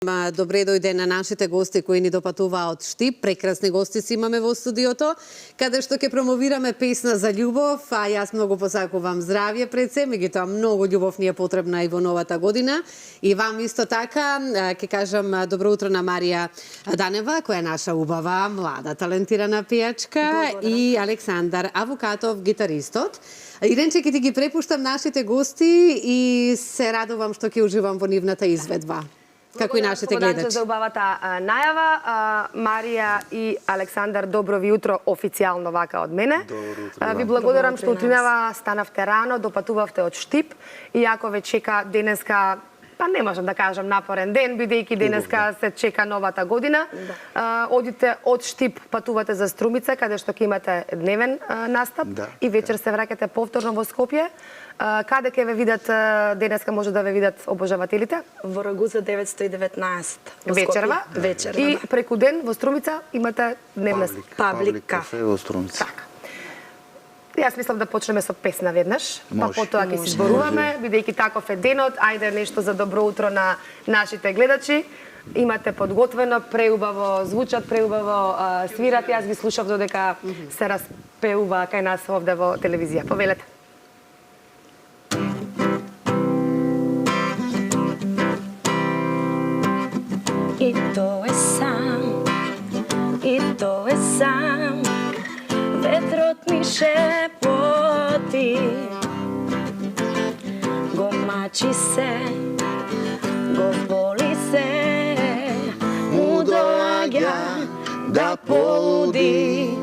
Добре дојде на нашите гости кои ни допатуваа од Штип. Прекрасни гости си имаме во студиото, каде што ќе промовираме песна за љубов, а јас многу посакувам здравје пред се, меѓутоа многу љубов ни е потребна и во новата година. И вам исто така ќе кажам добро утро на Марија Данева, која е наша убава, млада, талентирана пејачка, и Александар Авукатов, гитаристот. Иренче, ќе ти ги препуштам нашите гости и се радувам што ќе уживам во нивната изведба. Како и нашите гледачи. За убавата најава. Марија и Александар, добро ви утро официјално вака од мене. Ви благодарам што утринава станавте рано, допатувавте од Штип, иако ве чека денеска, па не можам да кажам напорен ден, бидејќи денеска се чека новата година. Одите од Штип, патувате за Струмица, каде што ќе имате дневен настап и вечер се враќате повторно во Скопје. Каде ќе ве видат денеска, може да ве видат обожавателите? Во Рагуза 919. Вечерва. И преку ден во Струмица имате дневна Паблик кафе во Струмица. Така. Јас мислам да почнеме со песна веднаш, па Може. потоа ќе си зборуваме, бидејќи таков е денот. Ајде нешто за добро утро на нашите гледачи. Имате подготвено, преубаво звучат, преубаво свират. Јас ги слушав додека се распеува кај нас овде во телевизија. Повелете. И тоа е сам, и тоа е сам, ветрот ми шепоти, го мачи се, го боли се, му доаѓа да полуди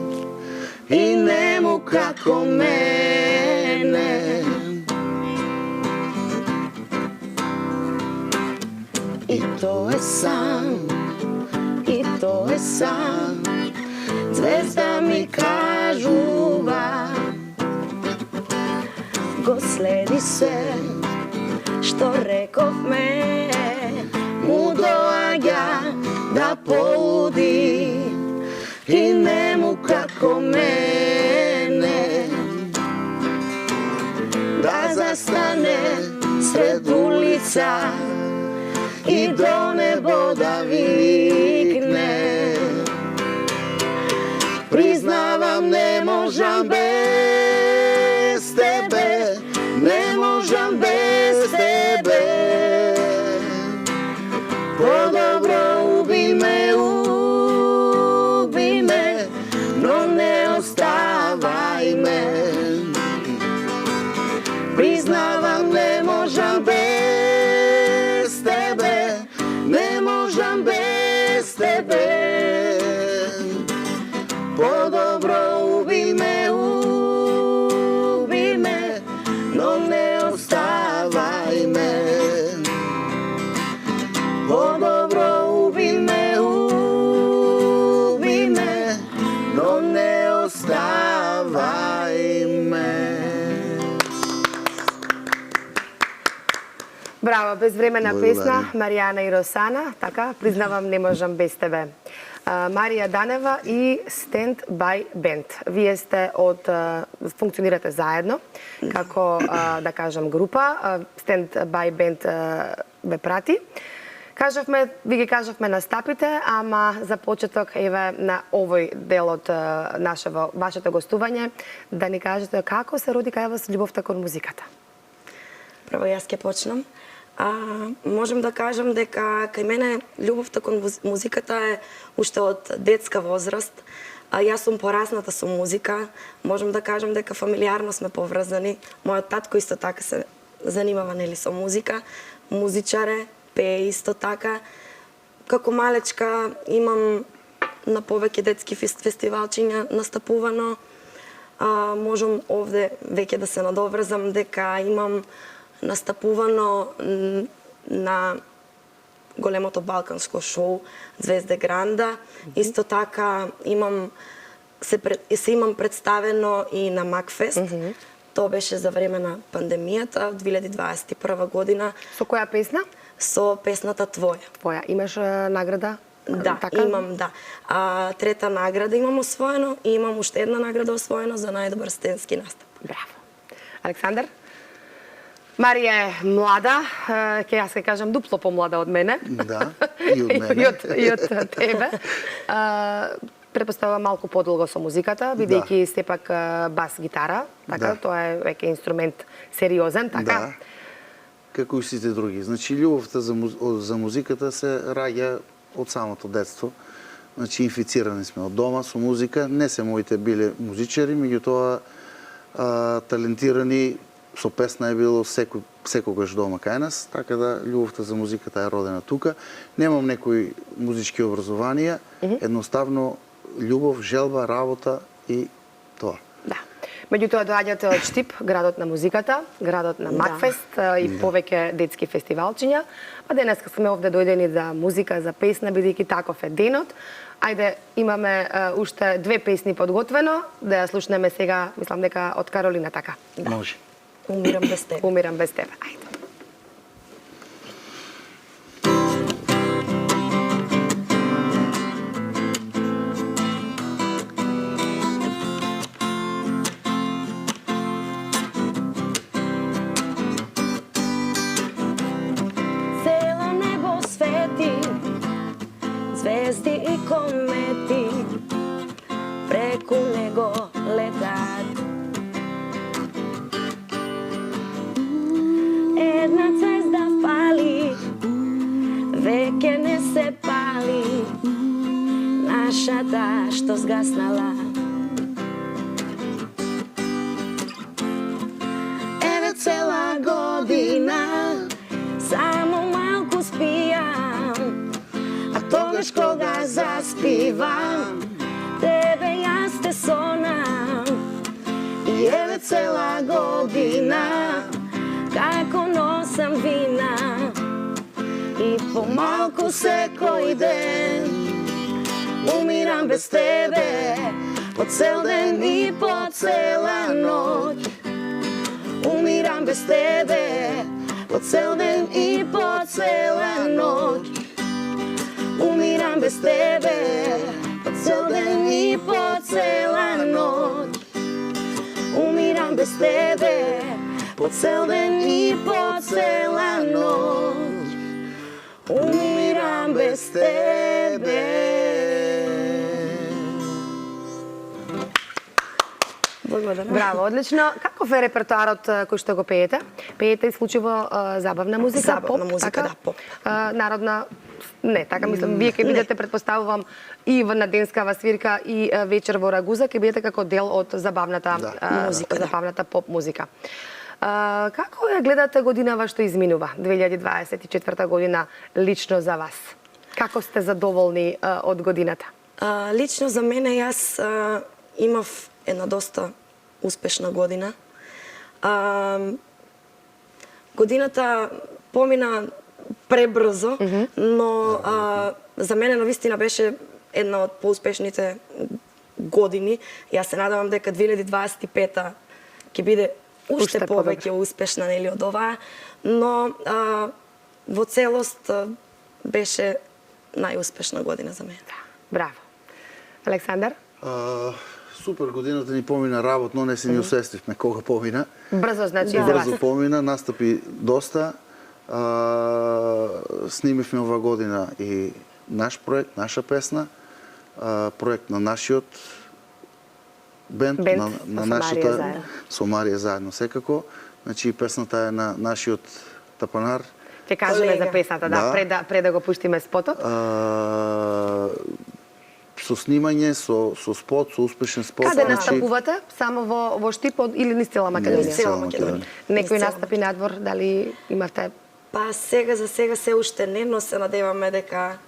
и нему како мене. И тоа е сам, и тоа е сам, звезда ми кажува, го следи се, што рековме, му доаѓа да полуди и нему како мене, да застане сред улица и до небо да викне. Признавам, не можам без тебе, не можам без тебе. По-добро уби ме, но не оставај ме. Признавам, не можам без тебе, не можам без тебе. По-добро уби ме, но не оставај ме. По-добро уби ме, но не оставај ме. Браво, безвремена песна, Маријана и Росана, така, признавам, не можам без тебе. Марија Данева и Stand By Band. Вие сте функционирате заедно, како, да кажам, група. Stand By Band ве прати. Ви ги кажавме настапите, ама за почеток, еве, на овој дел од вашето гостување, да ни кажете како се роди кај вас љубовта кон музиката. Прво јас ќе почнам. Можем да кажам дека кај мене љубовта кон музиката е уште од детска возраст. Јас сум порасната со музика. Можем да кажам дека фамилиарно сме поврзани. Мојот татко исто така се занимава со музика. Музичар е, пее исто така. Како малечка имам на повеќе детски фестивалчиња настапувано. Можам овде веќе да се надоврзам дека имам настапувано на големото балканско шоу Звезде Гранда. Исто така имам представено и на Макфест. Тоа беше за време на пандемијата, 2021 година. Со која песна? Со песната Твоја. Твоја. Имаш награда? Да, така? имам, да. Трета награда имам освоено и имам уште една награда освоена за најдобар сценски настап. Браво. Александар? Марија е млада, јас ќе кажам дупло помлада од мене. Да, и од мене. И од тебе. Претпоставува малку подолго со музиката, бидејќи сепак бас гитара, така, тоа е веќе инструмент сериозен, така. Да. Како и сите други. Значи, љубовта за музиката се раѓа од самото детство. Значи, инфицирани сме од дома со музика. Не се моите биле музичари, меѓутоа талентирани со песна е било секогаш дома кај нас, така да љубовта за музиката е родена тука. Немам некои музички образованија, едноставно љубов, желба, работа и тоа. Да. Меѓутоа доаѓате од Штип, градот на музиката, градот на Макфест и повеќе детски фестивалчиња. А денес сме овде дојдени за музика, за песна, бидејќи таков е денот. Ајде, имаме уште 2 песни подготвено, да ја слушнеме сега, мислам дека од Каролина, така. Да. Може. Умирам без тебе. Умирам без тебе. Ајде. Цело небо свети, звезди и комети преку него летат. Една цвезда фали, веќе не се пали, нашата што згаснала. Еве цела година, само малку спијам, а тогаш кога заспивам, тебе јас те сонам. И еве цела година, како носам вина, и помалку секој ден умирам без тебе, по цел ден и по цела ноќ. Умирам без тебе, по цел ден и по цела ноќ. Умирам без тебе, по цел ден и по цела ноќ. Умирам без тебе, по цел ден и по цела ноќ. Умирам без тебе. Благодарам. Браво, одлично. Каков е репертоарот кој што го пеете? Пеете исклучиво забавна музика, Забавна поп, музика, така? да, поп. Народна, не, така мислам, вие ќе бидете, претпоставувам, и на денскава свирка и вечер во Рагуза, ќе бидете како дел од забавната музика, да. забавната поп музика. Како ја гледате годинава што изминува, 2024 година, лично за вас? Како сте задоволни од годината? Лично за мене, јас имав една доста успешна година. Годината помина пребрзо, но за мене навистина беше една од поуспешните години. Јас се надевам дека 2025 ќе биде уште повеќе успешна, нели, од оваа, но во целост беше најуспешна година за мене. Браво. Александар? Супер, годината ни помина работно, не се ни усестивме кога помина. Брзо, значи, за вас. Брзо помина, настапи доста. Снимивме ова година и наш проект, наша песна, проект на нашиот бенд, на нашата со Марија заедно секако. Значи песната е на нашиот тапанар. Ќе кажеме за песната, да, пред да го пуштиме спотот. Со снимање, со спот, со успешен спот. Каде настапувате? Само во Штип или низ цела Македонија? Низ цела Македонија. Некои настапи надвор, дали имавте? Па за сега се уште не, но се надеваме дека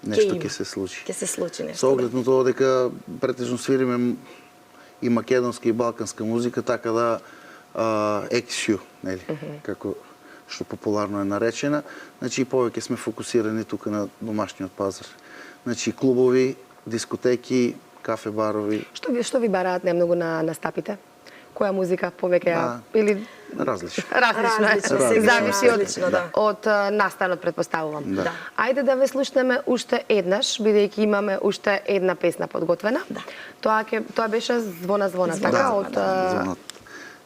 нешто ќе се случи. Ќе се случи нешто. Со оглед на тоа дека претежно свириме и македонска и балканска музика, така да XU, нели, како што популарно е наречена. Значи повеќе сме фокусирани тука на домашниот пазар. Значи клубови, дискотеки, кафе барови. Што ви бараат најмногу на настапите? Која музика повеќе или различно? Различно, зависи од настанот, претпоставувам. Да. Ајде да ве слушнеме уште еднаш, бидејќи имаме уште една песна подготвена. Да. Тоа беше Звона, така? Звонот.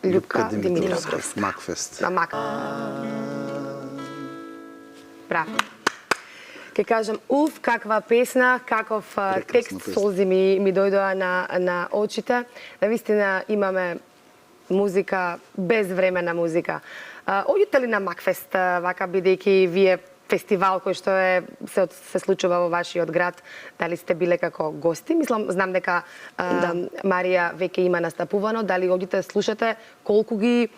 Љупка Димитровска. Макфест. На Мак. Браво. Ке кажам, каква песна, каков текст, песна. солзи ми дојдоа на очите. Навистина имаме музика, безвремена музика. Оѓете ли на Макфест, вака бидејќи вие фестивал кој што се случува во вашиот град, дали сте биле како гости? Мислам, знам дека Марија веќе има настапувано, дали оѓете слушате, колку ги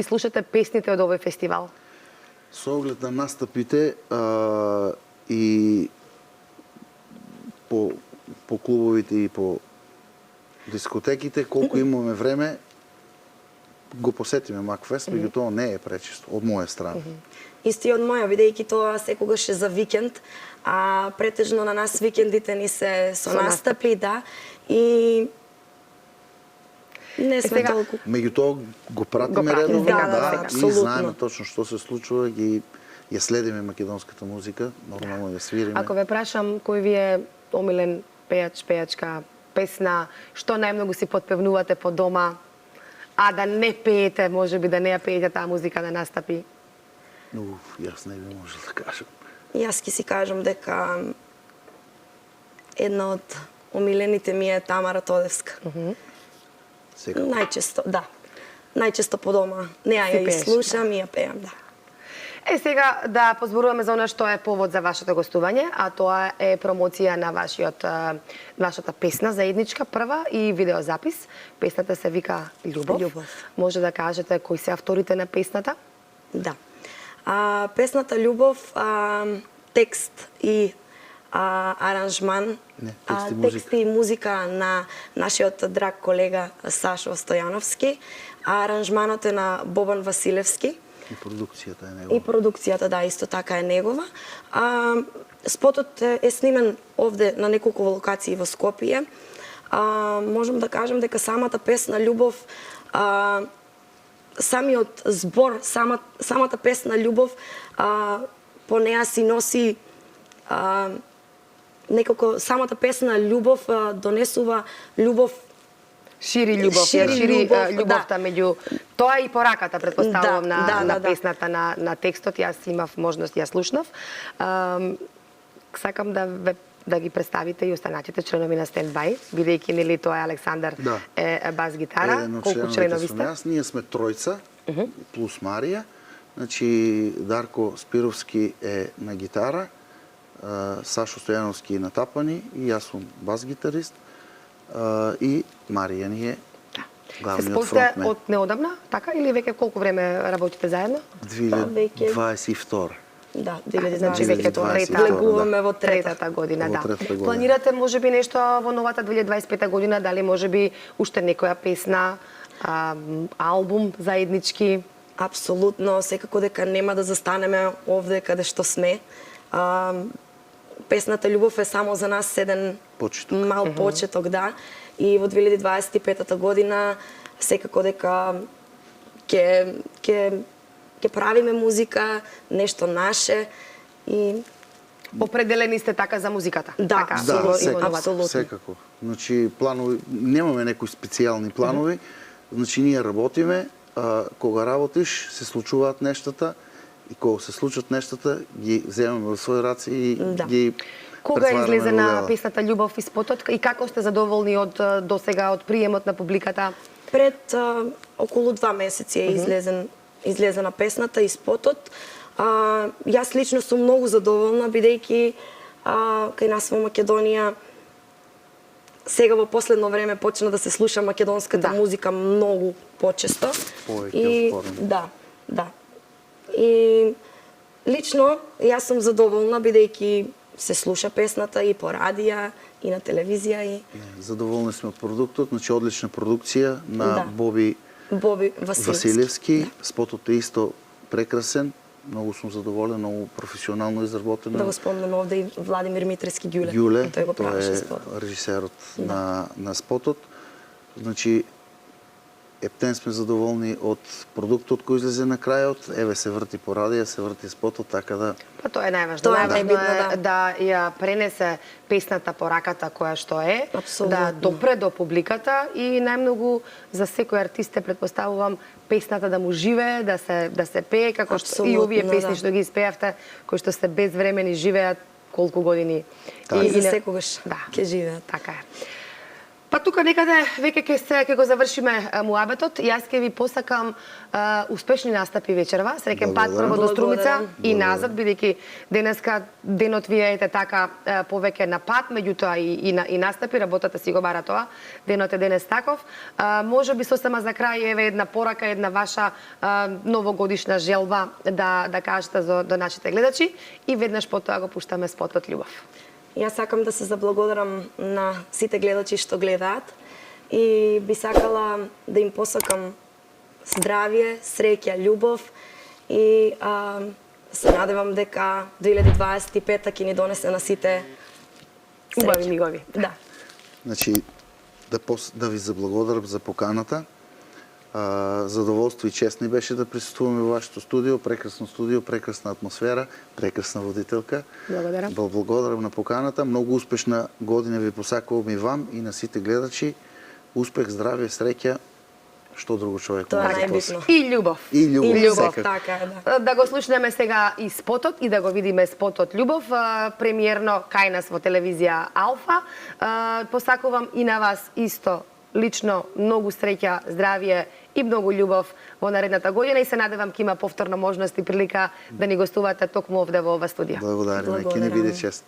слушате песните од овој фестивал? Со оглед на настапите и по клубовите и по дискотеките, колку имаме време, го посетиме Макфест, меѓутоа не е пречисто, од моја страна. Исти од моја, бидејќи тоа секогаш е за викенд, а претежно на нас викендите ни се со настапи, да, и не сме толку. Меѓутоа го пратиме пратиме, редовно, да, и апсолутно. знаеме точно што се случува, ја следиме македонската музика, нормално ја свириме. Ако ве прашам кој ви е омилен пејач, пејачка, песна, што најмногу си потпевнувате по дома, а да не пеете, можеби да не ја пеете таа музика на настапи? Јас не би можел да кажам. Јас ќе си кажам дека една од омилените ми е Тамара Тодевска. Секако. Најчесто, да. Најчесто по дома. Не ја Си и пееш, слушам и ја пеам, да. Сега да позборуваме за она што е повод за вашето гостување, а тоа е промоција на вашата песна заедничка прва и видеозапис. Песната се вика Љубов. Љубов. Може да кажете кои се авторите на песната? Да. Песната Љубов, текст и аранжман, Не, текст и музика. текст и музика на нашиот драг колега Сашо Стојановски, а аранжманот е на Бобан Василевски. И продукцијата е негова. И продукцијата, да, исто така е негова. Спотот е снимен овде на неколку локации во Скопје. Можам да кажам дека самата песна Љубов, самиот збор, самата песна Љубов, по неа си носи некако самата песна Љубов донесува љубов. Шири љубов, Шири љубов, љубовта меѓу тоа и пораката, претпоставувам, на да. песната, на текстот. Јас имав можност, ја слушнав. Сакам да ги представите и останатите членови на Стендбај, бидејќи нели тоа е Александар е бас гитара. Еден од Колку членови сте? Јас, ние сме тројца, плюс Марија. Значи, Дарко Спировски е на гитара, Сашо Стојановски на тапани и јас сум бас гитарист. И Марија ни е Се главниот спознате фронтмен. од неодамна, така или веќе колку време работите заедно? 2022. Да, Значи веќе тоа 2022, влегуваме во третата година, Во да. третата година. Планирате можеби нешто во новата 2025 година, дали можеби уште некоја песна, албум заеднички? Апсолутно, секако дека нема да застанеме овде каде што сме. Песната Љубов е само за нас еден Почеток. мал почеток, да. И во 2025 година секако дека ќе правиме музика, нешто наше и Определени сте така за музиката? Да, така, да, во секако. новата. Апсолутно. Секако. Значи, планови, немаме некои специјални планови, значи ние работиме, кога работиш се случуваат нештата и кога се случат нештата ги земеме во своји раци и ги Кога претвараме излезе во на дела. песната Љубов и спотот и како сте задоволни од досега од приемот на публиката? пред околу 2 месеци е излезена песната и спотот. Јас лично сум многу задоволна, бидејќи кај нас во Македонија сега во последно време почна да се слуша македонската музика многу почесто. Повеќе отворено. Да. И лично јас сум задоволна бидејќи се слуша песната и по радија и на телевизија и Задоволни сме од продуктот, значи одлична продукција на Боби Василевски. Спотот е исто прекрасен. Многу сум задоволен, многу професионално изработено. Да го спомнеме овде и Владимир Митрески Ѓуле. Тој го Тој правеше е спот. режисерот на спотот. Значи, ептен сме задоволни од продуктот кој излезе на крајот. Еве се врти по радија, се врти спотот, така да Па тоа е најважно. Тоа е Најважно најбитно, е да ја пренесе песната пораката која што е, Апсолутно. да допре до публиката и најмногу за секој артист предпоставувам песната да му живее, да се пее како што и овие Апсолутно, песни да. што ги испеавте, кои што се безвремени живеат колку години. И за не- секогаш Да. ќе живеат. Така е. Па тука некаде веќе ќе го завршиме муабетот. Јас ќе ви посакам успешни настапи вечерва. Среќен пат Благодарам. прво до Струмица Благодарам. и назад, бидејќи денеска денот ви ете така повеќе на пат, меѓутоа и настапи, работата си го бара тоа. Денот е денес таков. Можеби сосема за крај еве една порака, една ваша новогодишна желба да кажете до нашите гледачи и веднаш потоа го пуштаме спотот Љубов. Јас сакам да се заблагодарам на сите гледачи што гледаат и би сакала да им посакам здравје, среќа, љубов и се надевам дека 2025 ќе ни донесе на сите Убави среќа. мигови. Да. Значи, да ви заблагодарам за поканата. Задоволство и чест ни беше да присуствуваме во вашето студио, прекрасна атмосфера, прекрасна водителка. Благодарам. Благодарам на поканата. Многу успешна година ви посакувам и вам и на сите гледачи. Успех, здравје, среќа, што друго човек Тоа е може да најбитно. поска. И љубов. И љубов, И љубов, секако. така е, да. Да го слушнеме сега и спотот и да го видиме спотот Љубов, премиерно кај нас во телевизија Алфа. Посакувам и на вас исто лично многу среќа, здравје и многу љубов во наредната година и се надевам ќе има повторно можност и прилика да ни гостувате токму овде во ова студија. Благодариме, ќе ни Благодарам. биде чест.